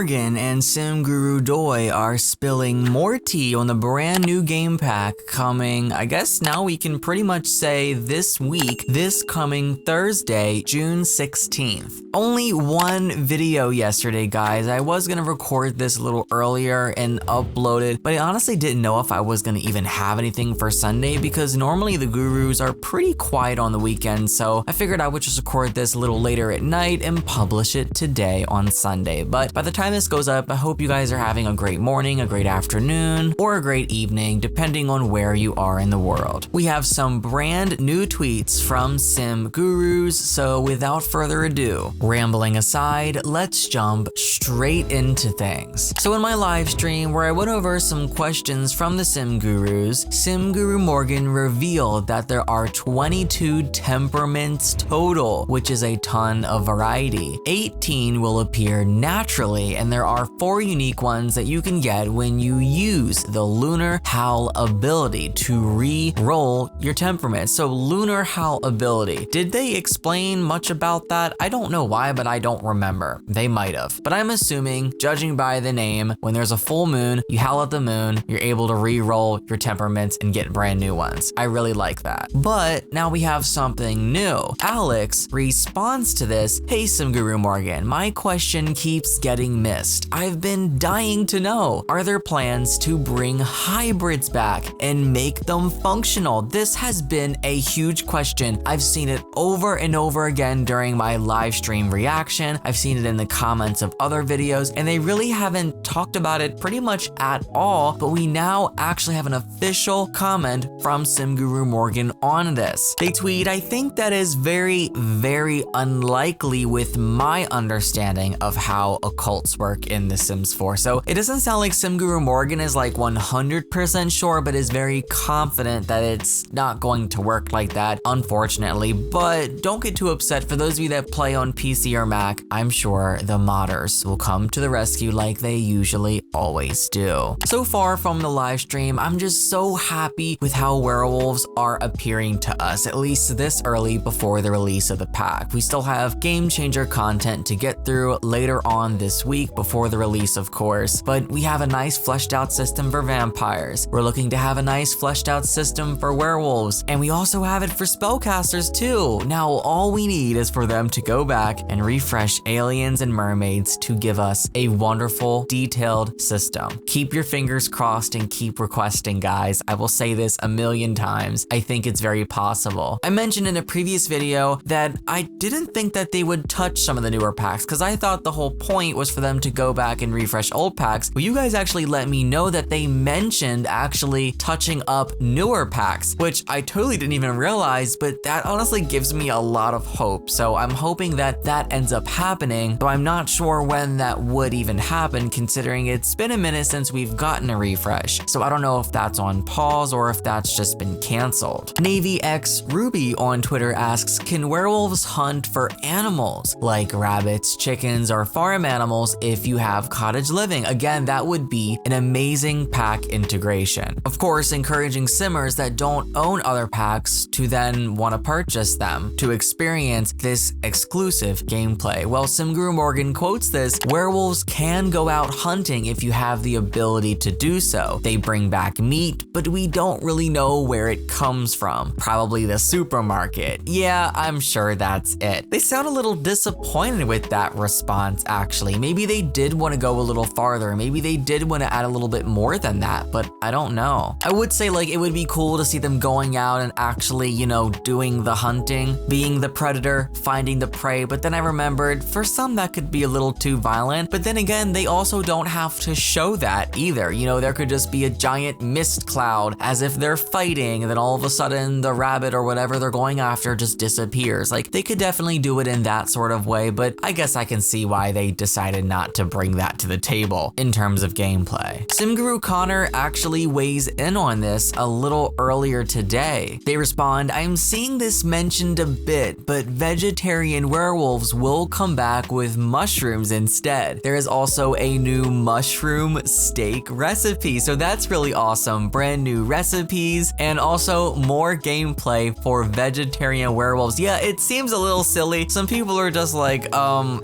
Morgan and Sim Guru Doi are spilling more tea on the brand new game pack coming, I guess now we can pretty much say this week, this coming Thursday, June 16th. Only one video yesterday, guys. I was gonna record this a little earlier and upload it, but I honestly didn't know if I was gonna even have anything for Sunday because normally the gurus are pretty quiet on the weekend, so I figured I would just record this a little later at night and publish it today on Sunday. But by the time this goes up, I hope you guys are having a great morning, a great afternoon, or a great evening, depending on where you are in the world. We have some brand new tweets from Sim Gurus, so without further ado, rambling aside, let's jump straight into things. So in my live stream where I went over some questions from the Sim Gurus, Sim Guru Morgan revealed that there are 22 temperaments total, which is a ton of variety. 18 will appear naturally, and there are 4 unique ones that you can get when you use the Lunar Howl ability to re-roll your temperament. So Lunar Howl ability, did they explain much about that? I don't know why, but I don't remember. They might have. But I'm assuming, judging by the name, when there's a full moon, you howl at the moon, you're able to re-roll your temperaments and get brand new ones. I really like that. But now we have something new. Alex responds to this, "Hey Sim Guru Morgan, my question keeps getting missed. I've been dying to know, are there plans to bring hybrids back and make them functional? This has been a huge question. I've seen it over and over again during my live stream reaction. I've seen it in the comments of other videos, and they really haven't talked about it pretty much at all, but we now actually have an official comment from Sim Guru Morgan on this. They tweet, "I think that is very, very unlikely with my understanding of how occults work in The Sims 4. So it doesn't sound like Sim Guru Morgan is like 100% sure, but is very confident that it's not going to work like that, unfortunately. But don't get too upset. For those of you that play on PC or Mac, I'm sure the modders will come to the rescue like they usually always do." So far from the live stream, I'm just so happy with how werewolves are appearing to us, at least this early before the release of the pack. We still have game changer content to get through later on this week before the release, of course, but we have a nice fleshed out system for vampires. We're looking to have a nice fleshed out system for werewolves, and we also have it for spellcasters too. Now all we need is for them to go back and refresh aliens and mermaids to give us a wonderful, detailed system. Keep your fingers crossed and keep requesting, guys. I will say this a million times. I think it's very possible. I mentioned in a previous video that I didn't think that they would touch some of the newer packs because I thought the whole point was for them to go back and refresh old packs. Well, you guys actually let me know that they mentioned actually touching up newer packs, which I totally didn't even realize, but that honestly gives me a lot of hope. So I'm hoping that that ends up happening, though I'm not sure when that would even happen considering it's been a minute since we've gotten a refresh. So I don't know if that's on pause or if that's just been canceled. Navy X Ruby on Twitter asks, can werewolves hunt for animals like rabbits, chickens, or farm animals if you have cottage living? Again, that would be an amazing pack integration. Of course, encouraging simmers that don't own other packs to then want to purchase them to experience this exclusive gameplay. Well, Sim Guru Morgan quotes this, werewolves can go out hunting if you have the ability to do so. They bring back meat, but we don't really know where it comes from. Probably the supermarket. Yeah, I'm sure that's it. They sound a little disappointed with that response, actually. Maybe they did want to go a little farther. Maybe they did want to add a little bit more than that, but I don't know. I would say like it would be cool to see them going out and actually, you know, doing the hunting, being the predator, finding the prey, but then I remembered for some that could be a little too violent, but then again, they also don't have to show that either. You know, there could just be a giant mist cloud as if they're fighting, and then all of a sudden the rabbit or whatever they're going after just disappears. Like they could definitely do it in that sort of way, but I guess I can see why they decided not to bring that to the table in terms of gameplay. Simguru Connor actually weighs in on this a little earlier today. They respond, I'm seeing this mentioned a bit, but vegetarian werewolves will come back with mushrooms instead. There is also a new mushroom steak recipe, so that's really awesome. Brand new recipes and also more gameplay for vegetarian werewolves. Yeah, it seems a little silly. Some people are just like,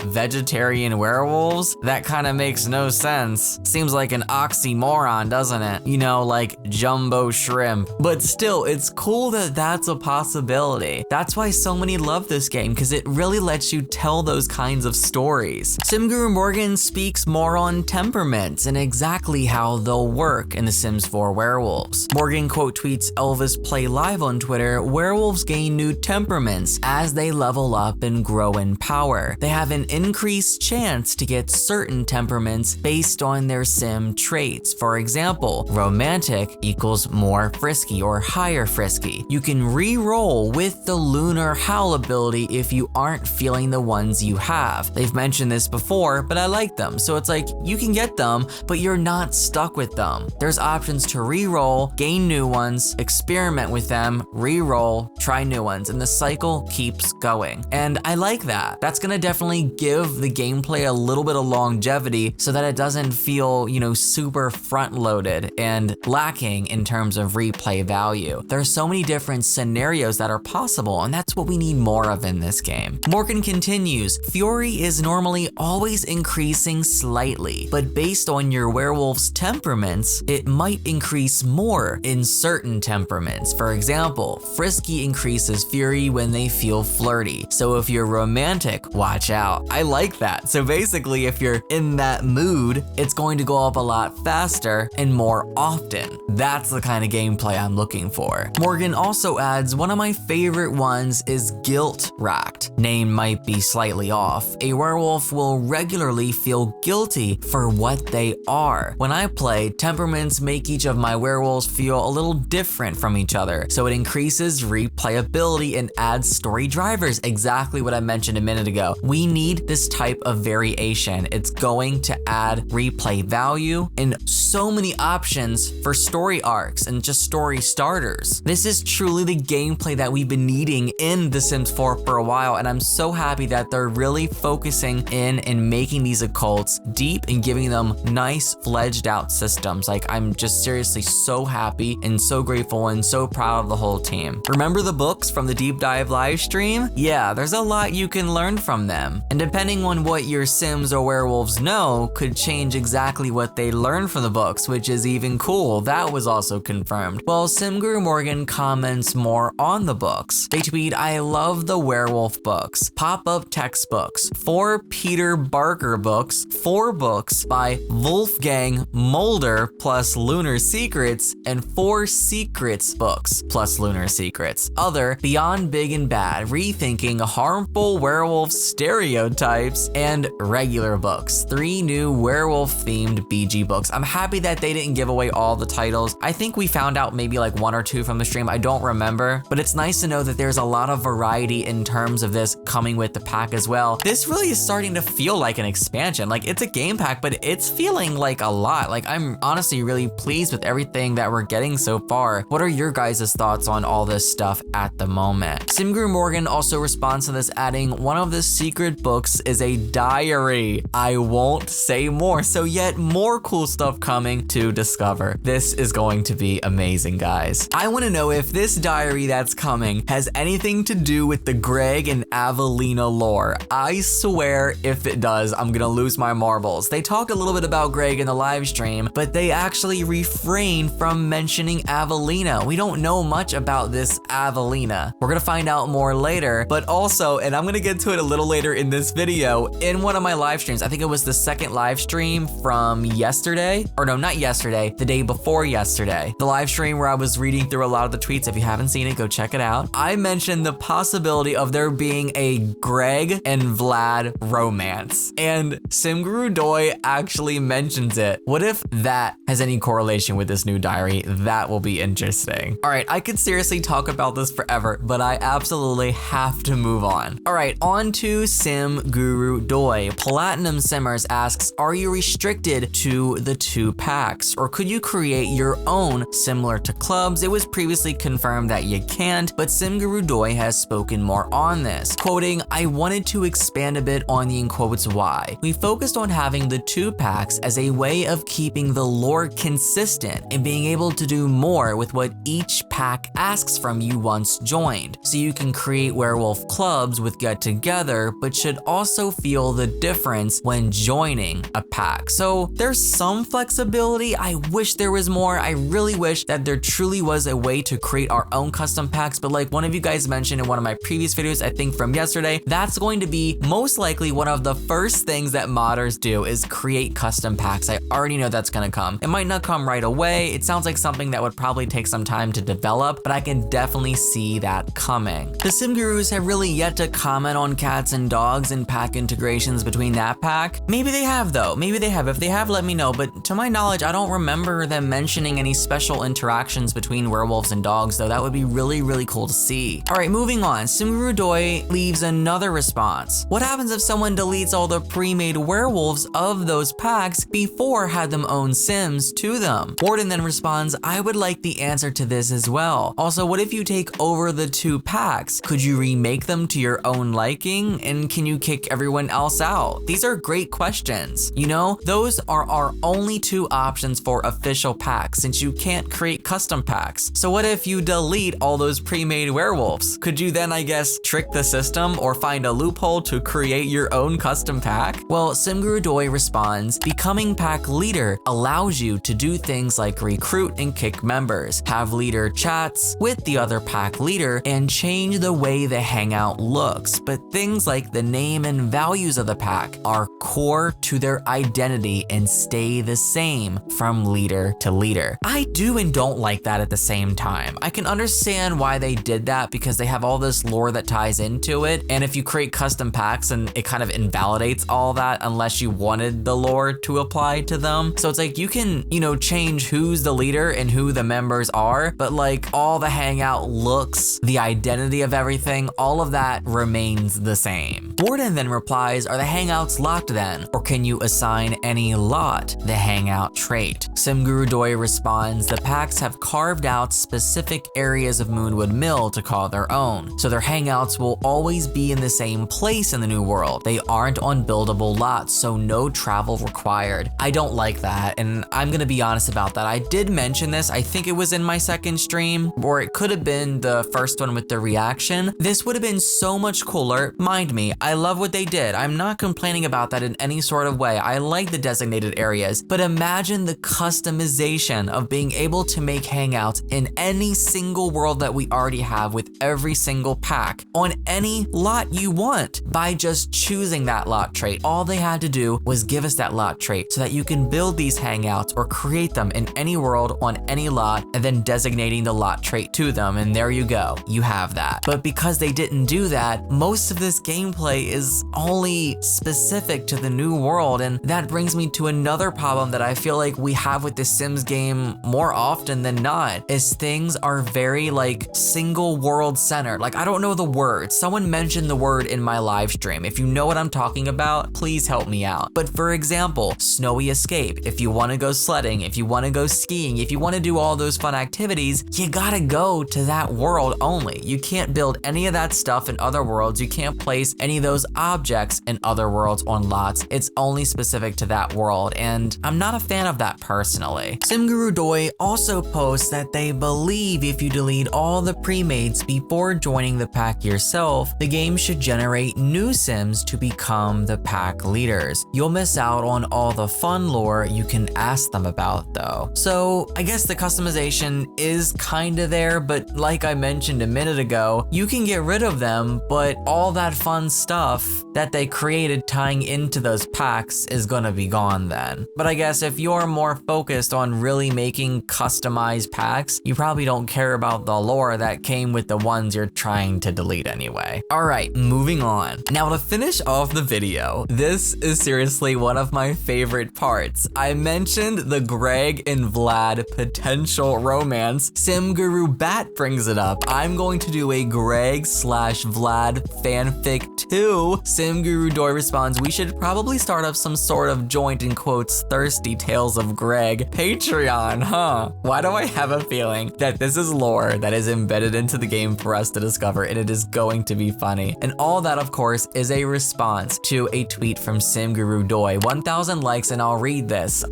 vegetarian werewolves? That kind kinda makes no sense. Seems like an oxymoron, doesn't it? You know, like jumbo shrimp. But still, it's cool that that's a possibility. That's why so many love this game, because it really lets you tell those kinds of stories. Sim Guru Morgan speaks more on temperaments and exactly how they'll work in The Sims 4 Werewolves. Morgan quote tweets Elvis Play Live on Twitter, werewolves gain new temperaments as they level up and grow in power. They have an increased chance to get certain temperaments based on their sim traits. For example, romantic equals more frisky or higher frisky. You can re-roll with the lunar howl ability if you aren't feeling the ones you have. They've mentioned this before, but I like them. So it's like you can get them, but you're not stuck with them. There's options to re-roll, gain new ones, experiment with them, re-roll, try new ones, and the cycle keeps going. And I like that. That's gonna definitely give the gameplay a little bit of longevity so that it doesn't feel, you know, super front-loaded and lacking in terms of replay value. There's so many different scenarios that are possible, and that's what we need more of in this game. Morgan continues, Fury is normally always increasing slightly, but based on your werewolf's temperaments, it might increase more in certain temperaments. For example, Frisky increases Fury when they feel flirty. So if you're romantic, watch out. I like that. So basically, if you're in that mood, it's going to go up a lot faster and more often. That's the kind of gameplay I'm looking for. Morgan also adds, one of my favorite ones is Guilt Racked. Name might be slightly off. A werewolf will regularly feel guilty for what they are. When I play, temperaments make each of my werewolves feel a little different from each other, so it increases replayability and adds story drivers, exactly what I mentioned a minute ago. We need this type of variation. It's going to add replay value and so many options for story arcs and just story starters. This is truly the gameplay that we've been needing in The Sims 4 for a while, and I'm so happy that they're really focusing in and making these occults deep and giving them nice fledged out systems. Like, I'm just seriously so happy and so grateful and so proud of the whole team. Remember the books from the deep dive live stream? Yeah, there's a lot you can learn from them. And depending on what your Sims or werewolves know could change exactly what they learn from the books, which is even cool. That was also confirmed. Well, Sim Guru Morgan comments more on the books. They tweet, I love the werewolf books, pop-up textbooks, 4 Peter Barker books, 4 books by Wolfgang Mulder plus Lunar Secrets, and 4 Secrets books plus Lunar Secrets. Other Beyond Big and Bad, Rethinking Harmful Werewolf Stereotypes, and regular books. 3 new werewolf-themed BG books. I'm happy that they didn't give away all the titles. I think we found out maybe like 1 or 2 from the stream. I don't remember, but it's nice to know that there's a lot of variety in terms of this coming with the pack as well. This really is starting to feel like an expansion. Like, it's a game pack, but it's feeling like a lot. Like, I'm honestly really pleased with everything that we're getting so far. What are your guys' thoughts on all this stuff at the moment? Sim Guru Morgan also responds to this, adding, one of the secret books is a diary. I won't say more. So yet more cool stuff coming to discover. This is going to be amazing, guys. I want to know if this diary that's coming has anything to do with the Greg and Avelina lore. I swear if it does, I'm gonna lose my marbles. They talk a little bit about Greg in the live stream, but they actually refrain from mentioning Avelina. We don't know much about this Avelina. We're gonna find out more later, but also, and I'm gonna get to it a little later in this video, in one of my live streams, I think it was the second live stream from yesterday, or no, not yesterday, the day before yesterday. The live stream where I was reading through a lot of the tweets. If you haven't seen it, go check it out. I mentioned the possibility of there being a Greg and Vlad romance, and Sim Guru Doi actually mentions it. What if that has any correlation with this new diary? That will be interesting. All right, I could seriously talk about this forever, but I absolutely have to move on. All right, on to Sim Guru Doi. Platinum Simmers asks, are you restricted to the 2 packs, or could you create your own similar to clubs? It was previously confirmed that you can't, but Sim Guru Doi has spoken more on this. Quoting, I wanted to expand a bit on the in quotes why. We focused on having the 2 packs as a way of keeping the lore consistent and being able to do more with what each pack asks from you once joined. So you can create werewolf clubs with get together, but should also feel the difference when joining joining a pack. So there's some flexibility. I wish there was more. I really wish that there truly was a way to create our own custom packs, but like one of you guys mentioned in one of my previous videos, I think from yesterday, that's going to be most likely one of the first things that modders do is create custom packs. I already know that's gonna come. It might not come right away. It sounds like something that would probably take some time to develop, but I can definitely see that coming. The sim gurus have really yet to comment on cats and dogs and pack integrations between that pack. Maybe they have though, maybe they have. If they have, let me know, but to my knowledge, I don't remember them mentioning any special interactions between werewolves and dogs though. That would be really, really cool to see. All right, moving on. Simguru Doi leaves another response. What happens if someone deletes all the pre-made werewolves of those packs before had them own sims to them? Warden then responds, I would like the answer to this as well. Also, what if you take over the two packs? Could you remake them to your own liking? And can you kick everyone else out? These are great questions. You know, those are our only two options for official packs since you can't create custom packs. So what if you delete all those pre-made werewolves? Could you then, I guess, trick the system or find a loophole to create your own custom pack? Well, Simguru Doi responds, becoming pack leader allows you to do things like recruit and kick members, have leader chats with the other pack leader, and change the way the hangout looks. But things like the name and values of the pack are core to their identity and stay the same from leader to leader. I do and don't like that at the same time. I can understand why they did that because they have all this lore that ties into it, and if you create custom packs and it kind of invalidates all that unless you wanted the lore to apply to them. So it's like you can, you know, change who's the leader and who the members are, but like all the hangout looks, the identity of everything, all of that remains the same. Warden then replies, are the hangouts locked then? Or can you assign any lot the hangout trait? Simguru Doi responds, the packs have carved out specific areas of Moonwood Mill to call their own. So their hangouts will always be in the same place in the new world. They aren't on buildable lots, so no travel required. I don't like that, and I'm gonna be honest about that. I did mention this, I think it was in my second stream, or it could have been the first one with the reaction. This would have been so much cooler. Mind me, I love what they did. I'm not complaining about that in any sort of way. I like the designated areas, but imagine the customization of being able to make hangouts in any single world that we already have with every single pack on any lot you want by just choosing that lot trait. All they had to do was give us that lot trait so that you can build these hangouts or create them in any world on any lot and then designating the lot trait to them, and there you go, you have that. But because they didn't do that, most of this gameplay is only specific to the new world, and that brings me to another problem that I feel like we have with the Sims game more often than not, is things are very like single world centered. Like, I don't know the word. Someone mentioned the word in my live stream. If you know what I'm talking about, please help me out. But for example, Snowy Escape, if you want to go sledding, if you want to go skiing, if you want to do all those fun activities, you gotta go to that world only. You can't build any of that stuff in other worlds. You can't place any of those objects in other worlds on lots. It's only specific to that world, and I'm not a fan of that personally. Simguru Doi also posts that they believe if you delete all the pre-mades before joining the pack yourself, the game should generate new sims to become the pack leaders. You'll miss out on all the fun lore you can ask them about though. So I guess the customization is kinda there, but like I mentioned a minute ago, you can get rid of them, but all that fun stuff that they created tying into those packs is gonna be gone then. But I guess if you're more focused on really making customized packs, you probably don't care about the lore that came with the ones you're trying to delete anyway. All right, moving on. Now to finish off the video, this is seriously one of my favorite parts. I mentioned the Greg and Vlad potential romance. Simguru Bat brings it up. I'm going to do a Greg/Vlad fanfic too. Simguru Doi responds, we should probably start up some sort of joint in quotes thirsty tales of Greg Patreon, huh? Why do I have a feeling that this is lore that is embedded into the game for us to discover, and it is going to be funny? And all that, of course, is a response to a tweet from Simguru Doi. 1,000 likes and I'll read this.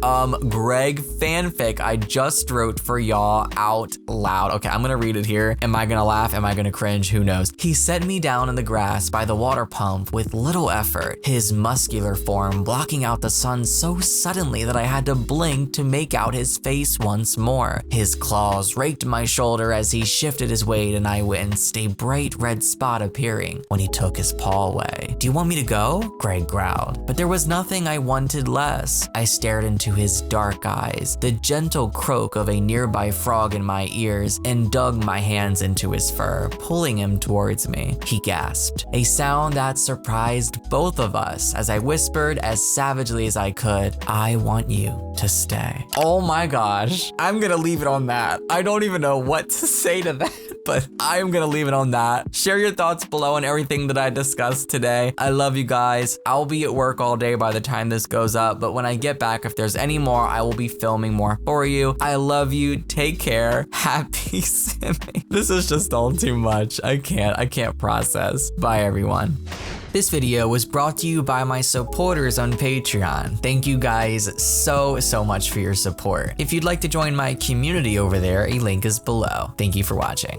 Greg fanfic I just wrote for y'all out loud. Okay, I'm gonna read it here. Am I gonna laugh? Am I gonna cringe? Who knows? He set me down in the grass by the water pump with little effort. His muscular form, blocking out the sun so suddenly that I had to blink to make out his face once more. His claws raked my shoulder as he shifted his weight and I witnessed a bright red spot appearing when he took his paw away. "Do you want me to go?" Greg growled. But there was nothing I wanted less. I stared into his dark eyes, the gentle croak of a nearby frog in my ears, and dug my hands into his fur, pulling him towards me. He gasped, a sound that surprised both of us as I whispered as savagely as I could, "I want you to stay." Oh my gosh, I'm gonna leave it on that. I don't even know what to say to that, but I'm gonna leave it on that. Share your thoughts below on everything that I discussed today. I love you guys. I'll be at work all day by the time this goes up, but when I get back, if there's any more, I will be filming more for you. I love you. Take care. Happy simming. This is just all too much. I can't process. Bye, everyone. This video was brought to you by my supporters on Patreon. Thank you guys so much for your support. If you'd like to join my community over there, a link is below. Thank you for watching.